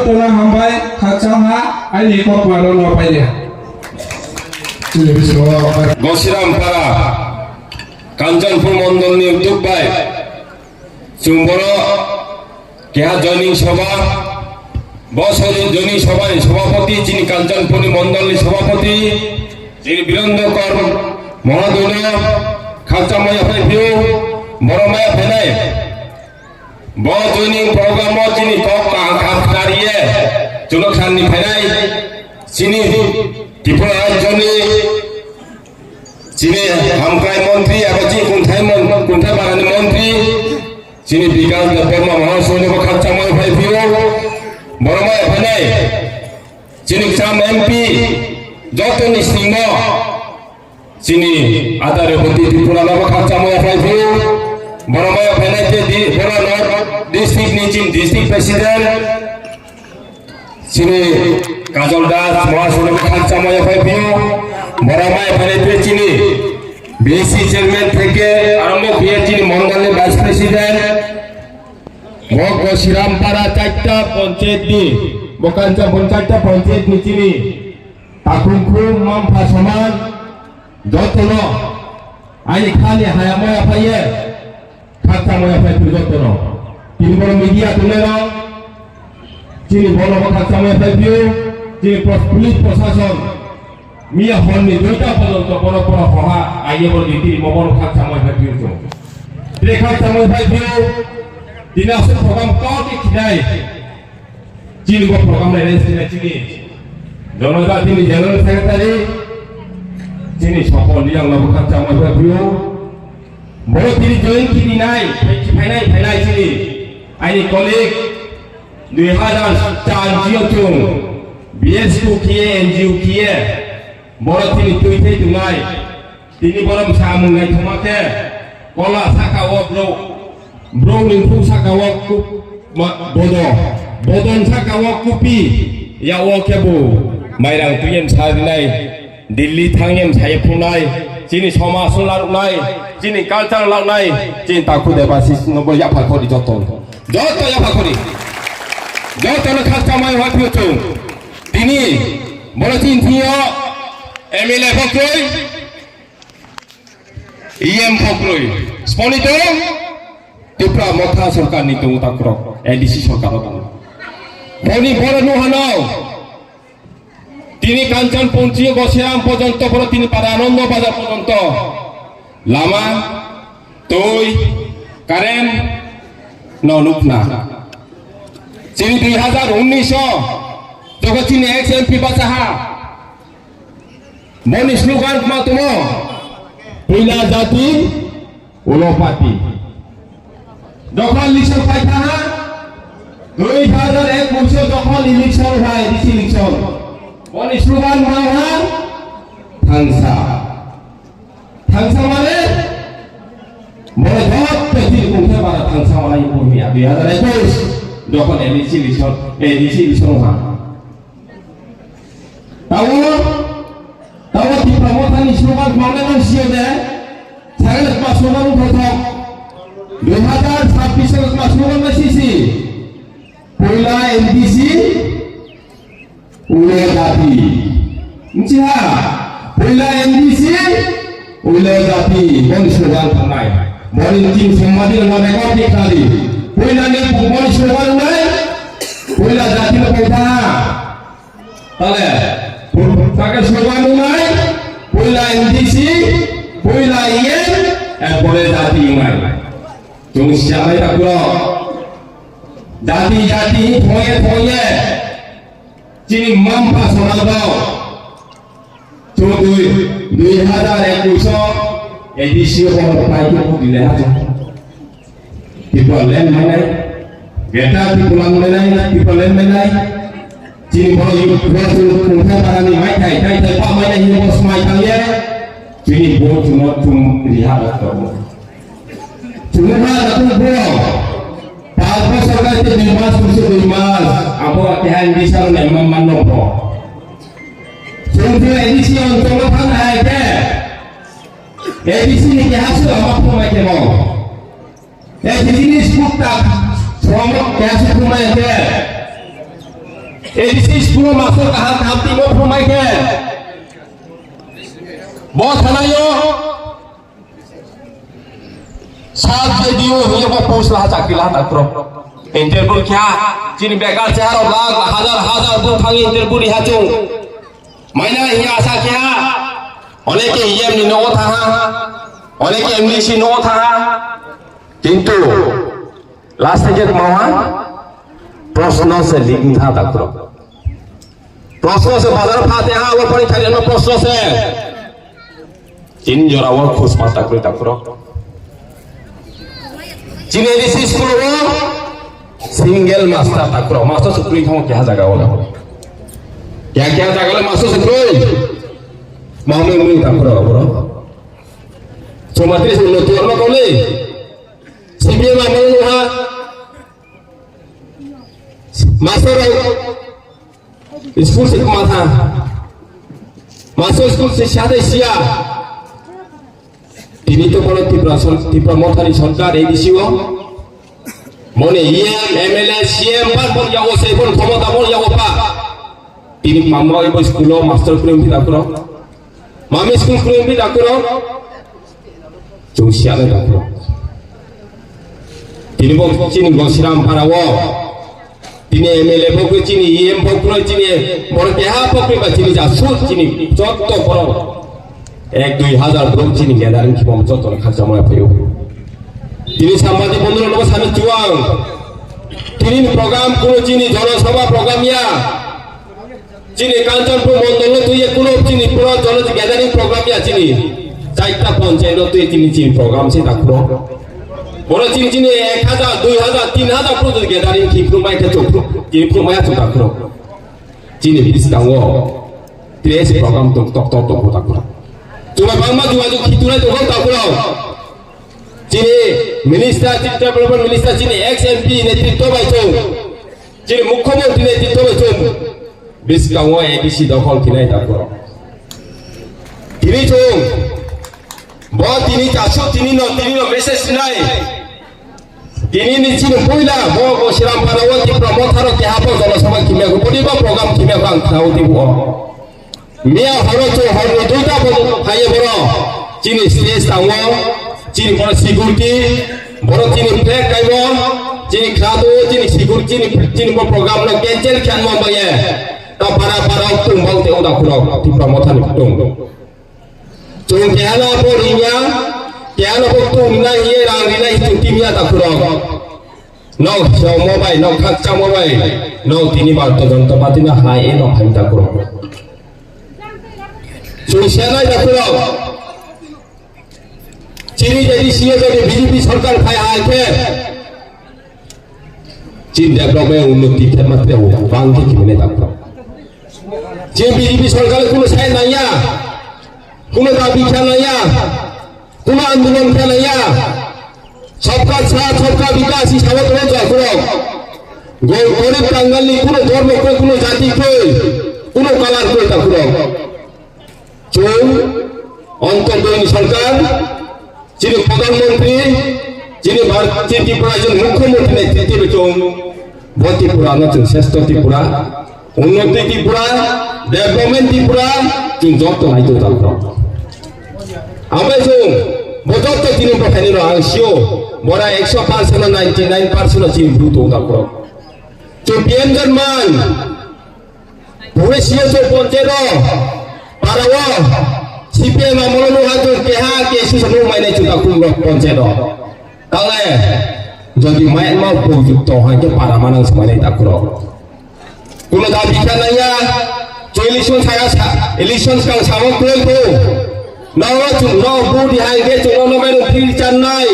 যতনা হামবাই খাচাংহা আইনি কপারো নপাইলে গসিরামপাড়া কাঞ্চনপুর মন্ডলনি উদ্যোগ by চুম্বর কেহা joining সভা বছর জয়নিং সভায় সভাপতি যিনি কাঞ্চনপুর মন্ডলনি সভাপতি যিনি বীরেন্দ্রকর মহাদুল খালচামায়া ফাইভিউ বড়মায়া ফেনাই ব জয়নিং প্রোগ্রাম যিনি কক কারিয়ে চুলকসাননি ফেনাই যিনি ত্রিপুরা রাজ্যনি যিনি হামক্রাই মন্ত্রী এবং যিনি কুন্ঠাই বাগানি মন্ত্রী যিনি বিকাশ দেববর্মা মহাশৈল খালচামায়া ফাইভিউ বড়মায়া ফেনাই যিনি চাম এমপি যতনি সিংহ যিনি আদারপতি ত্রিপুরা নব খালচামায়া ফাইভিউ বড়মায়া ফেনাইতে বড় north district Nissin district president যিনি কাজল দাস মহাশৈল খালচামায়া ফাইভিউ বড়মায়া ফেনাইতে যিনি বিএসসি চেয়ারম্যান থেকে আরম্ভ হয়ে যিনি মন্ডলের ভাইস প্রেসিডেন্ট শ্রীরামপাড়া 4টা পঞ্চায়েত নি বকাঞ্চা 4টা পঞ্চায়েত নি যিনি তাকুমখুম মামফা সমান যতন আইনি খালি হায়াময়া ফাইয়ে খালচামায়া ফাইফু যতন তিনি বড় মিডিয়া তুলেন যিনি বড় খালচামায়া ফাইফু যিনি পুলিশ প্রশাসন মিয়া হননি 2টা পর্যন্ত বড় বড় হহা আইয়ে বড় নীতি মবন খালচামায়া ফাইফু তিনি খালচামায়া ফাইফু তিনি আসল প্রোগ্রাম কটি খিনাই যিনি প্রোগ্রাম রেজিস্ট্রেশন যিনি জনতা তিনি জেনারেল সেক্রেটারি যিনি সকল লিয়াং নব খালচামায়া ফাইফু বড় তিনি জয়েন কিনি নাই ফাইনাই যিনি আইনি কলিগ 2004 জিও চুং বিএসকু কিয়ে এনজিও কিয়ে বড় তিনি তুইতে দুনাই তিনি বড় সামুঙ্গাই থমাতে কলা সাকাও ব্রো নিফু সাকাও বদন সাকাও কুপি ইয়াও কেবো মাইরাং তুইয়েন সাদিনাই দিল্লি থাংয়েন সাইফুনাই যিনি সমাজ লাউনাই যিনি কালচার লাউনাই যিনি তাকু দেবাশিস নব ইয়াফা করি যত ইয়াফা করি যত খালচামায়া ফাইফু তিনি বড় চিন্তিও এমএলএ ফক্রই ইএম ফক্রই স্পনিত ত্রিপুরা মথা সরকার নিত তাকর এডিসি সরকার বনি বড় নুহানাও তিনি কাঞ্চন পঞ্চী গসিরাম পর্যন্ত বড় তিনি পাড়া আনন্দ বাজার পর্যন্ত লামা তৈ কারেন্ট নুকনা যিনি 2019 যখন তিনি এক্স এমপি বাঁচাহা মনি স্লোগান তুম পয়লা জাতি ওলপাতি যখন ইলেকশন পাইতাহা 2021 যখন ইলেকশন হয় ডিসি ইলেকশন মনি স্লোগান মাওহা থাংসা মানে বড় ধত তিনি কোনটা বারা থাংসা মানে পড়িয়া 2021 যখন এডিসি ইলেকশন হয় tahu di promotan slogan mana manusia deh saya lepas slogan program 2026 lepas slogan masih si pola MDC ulah dati ncia pola MDC ulah dati bon slogan tanai bon tim semadi lawan ekor di kali pola ni bon slogan nai pola dati lepas tale pakai slogan umai, pola MDC, pola IEM, pola jati umai. Jom siapa yang takut? Jati foye, cini mampu soal kau. Cuma 2021 edisi orang terbaik itu dilihat. Tipe lain mana? Kita tipe lain mana? Chính bởi vì cùng theo bà này máy thầy qua máy này như một smile thằng nhé chính bố chúng nó chung đi hát được rồi chúng nó là chúng bố Pak Pasal itu dimas musuh dimas apa hatian di sana memang manopo sehingga edisi untuk makan aja edisi ini hasil apa pun macam mau edisi ini seputar semua hasil pun aja ADC school master कहाँ काम टीमों फुमाई के बहुत हनायो साल के दियो ये वो पोस्ट रहा चाकरी रहा तकरो इंटरव्यू क्या जिन बेकार चारों लाख हजार दो थांगी इंटरव्यू रिहा चुं मायना ये आशा क्या अनेक के ये अपनी नो था अनेक के इंग्लिश नो था किंतु लास्ट के मावा प्रश्नों से लिखना था तकरो प्रश्नों से बाजार फाते हैं वो पढ़ी खाली ना प्रश्नों से जिन जोरा वो खुश मत तकरो जिन एडिसी स्कूल वो सिंगल मास्टर तकरो मास्टर सुप्रीम था क्या जगह वाला क्या जगह वाला मास्टर सुप्रीम मामले में तकरो बरो सुमत्री सुनो तो और कौन ले सीबीए मामले में है मास्टर स्कूल से कमा था मास्टर स्कूल से शादी Siya ini tu kalau tipe motor सरकार एडिसी वो मोने ये एमएलए सीएम पर बोल जाओ से बोल क्षमता बोल जाओ पा ini मामला इबो स्कूल मास्टर प्रेम भी डाकरो मामी स्कूल प्रेम भी डाकरो जोशिया ले डाकरो ini बोल चिनी गोसिराम पारावो ini एमएलए बोल चिनी ईएम बोल चिनी बोल क्या बोल चिनी जासू चिनी जोतो बोल एक 2000 drum chini gadarin ki bom joto kharcha moy phayo tini sambadi bondhura logo sami juang tini program kuno chini janasabha program ya chini kanchanpur mondol tuye kuno chini pura jan gadarin program ya chini chaita panchayat tuye chini program se takro boro chini 1000 2000 3000 pura gadarin ki prumai ke chok chini prumai ya takro chini bisdango tres program tok takro cuma bangma juga kita itu kau tak pulau. Cini minister cipta development minister cini XMP नेतृत्व बाइचो. Cini मुख्यमंत्री नेतृत्व बाइचो. बिस Congo ABC दखल किनाय tak pulau. Ini cung, buat ini casu ini no message nai. Ini ni cini puila, bawa siram parawan di promotor ke apa kalau sama kimia, kau program kimia kang tahu tipu. मिया हरो तो हरो दुटा बोलो खाये बरो चीनी stage तांगो चीनी बरो सिक्योरिटी बरो चीनी फ्लैग काइबो चीनी खादो चीनी सिक्योरिटी चीनी बरो प्रोग्राम लो कैंसिल खान मो बाये ता para तुम बोलते उदा खुलो ती प्रमोशन तुम तुम केला बोलिया केला बो तुम ना ये रांगी ना itu timia ta खुलो no so मोबाइल no खच्चा मोबाइल no तिनी बार तो जंतो पातिना हाई ए no फाइन ta खुलो Sosialnya dah pulau. Ciri jadi siapa jadi BJP सरकार खाया है क्या? चीन डेवलपमेंट उन्नति के मतलब वो बांध के कितने तक पुlau. चीन BJP सरकार कुनो साइन नहीं या, कुनो दाबी क्या नहीं या, कुनो आंदोलन क्या नहीं या. सबका साथ सबका विकास इस हालत में जा पुlau. गरीब कंगाली कुनो धर्म को कुनो जाति को कुनो कलर को तक पुlau. चुन अंतर्गत सरकार जिन प्रधानमंत्री जिन भारतीय त्रिपुरा जो मुख्यमंत्री नेतृत्व में चुन बहुत त्रिपुरा ना चुन श्रेष्ठ त्रिपुरा उन्नति त्रिपुरा डेवलपमेंट त्रिपुरा चुन जॉब तो नहीं तो ताकरो अबे चुन बहुत तो तीनों प्रकार रो आंशियो बोरा 100% 99% चीन ब्रूट तो ताकरो चुन पीएम जर्मन पूरे सीएम जो पहुंचे रो Parawa, CPM mamulo hatu keha ke susu mai na chuta kum konsero. Kale, jadi main mau pujuk to hanya para manang semai takro. Kuno dah bicara naya, election saya election sekarang sama kuel tu. Nawa tu nawa budi hange tu nawa menu free channai.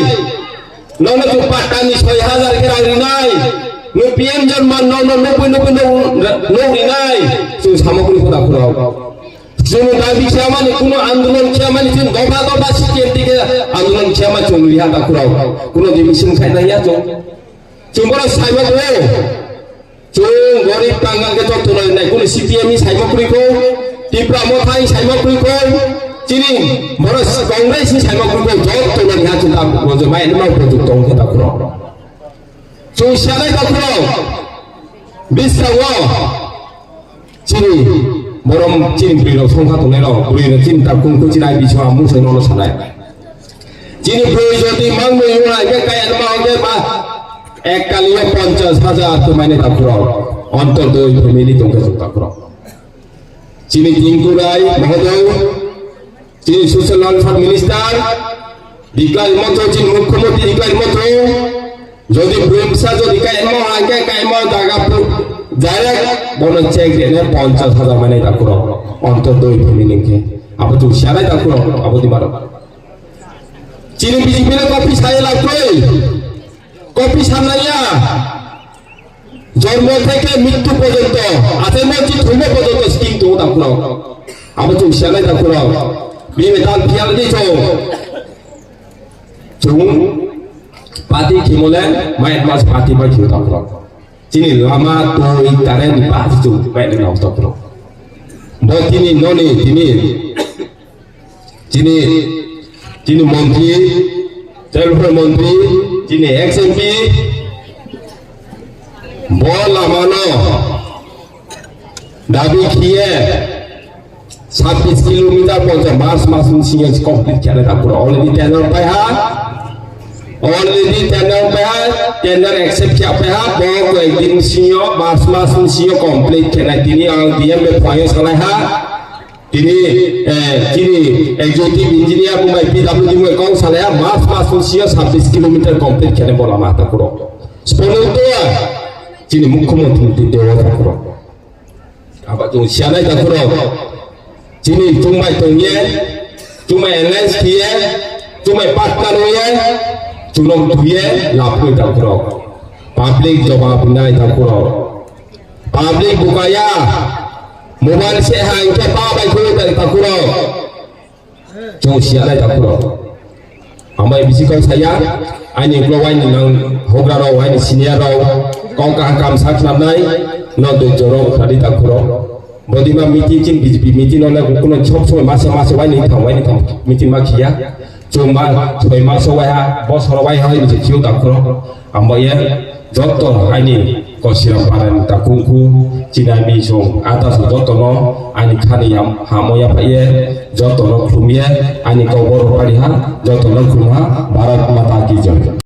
Nawa tu patani 6000 ke rang nai. No PM Jerman nawa no nai. Tu sama kuel takro. Cuma dabi siapa ni kuno आंदोलन siapa ni cuma doba sikit tiga आंदोलन siapa cuma lihat tak kurau kuno di mesin saya nanya cuma saya tu cuma gorib tanggal ke tu tulen naik kuno CPM ni saya kuriko di pramotai saya kuriko cini boros kongres ni saya kuriko jauh tulen lihat cuma bojo main mau produk tong kita kurau cuma siapa tak kurau bisa wah chini borom chini biro songkha tunai lo biro chini takung ku chini bicho amu se nono sanai chini biro jodi mang me yura ke kaya nama ke ba ek kaliya 50,000 to maine takuro ontor doi family tongke takuro chini tingkurai mahodoy chini social welfare minister dikai moto chini mukhyamantri dikai moto jodi ব্যবসা যদি কাইমো আগে কাইমো জায়গা direct bono check dene 50,000 মানে takuro ontor doi family ke abu tu sharai takuro abu di baro chini BJP ne kopi saya lakoi kopi sanaya জন্ম থেকে মৃত্যু পর্যন্ত আছে মঞ্চি ধর্ম পর্যন্ত স্কিম তো takuro abu tu sharai takuro bibe dal pial di cho chung parti kimolen mai mas parti mai kiu takuro chini lama toi taren parti chung mai de nau takuro bo chini noni chini mantri telpon mantri chini XMP bo lama no dabi kiye 26 kilometer pon mas singa complete kare takuro already tender pai ha already tender accept kiya pe ha bo ko ek din sinyo mas sinyo complete kena tini ang dia me payo salai ha tini kini executive engineer mumbai PWD mo kong salai ha mas sinyo 26 kilometer complete kena bola mata kuro spono to kini mukhyamantri dewa takuro aba tu sianai takuro kini tumai tongye tumai LS kiye tumai partner ye chunong tuye lapoi takuro public jawab nai takuro public bukaya mobile se hang ke pa bai ko takuro chung sianai takuro amai bisikon saya ani glowai nang hogra ro ani senior ro kong ka kam saknam nai no do joro khadi takuro bodima meeting BJP meeting ole kuno chop so masa wai ni thang meeting ma khia chuma choi ma so wai ha boss ro wai ha ni chiu takuro amaya joto ani kosira paran takungku cinami song atas joto no ani khani yam hamoya paye joto no khumia ani kobor pariha joto no khumha bharat mata ki jai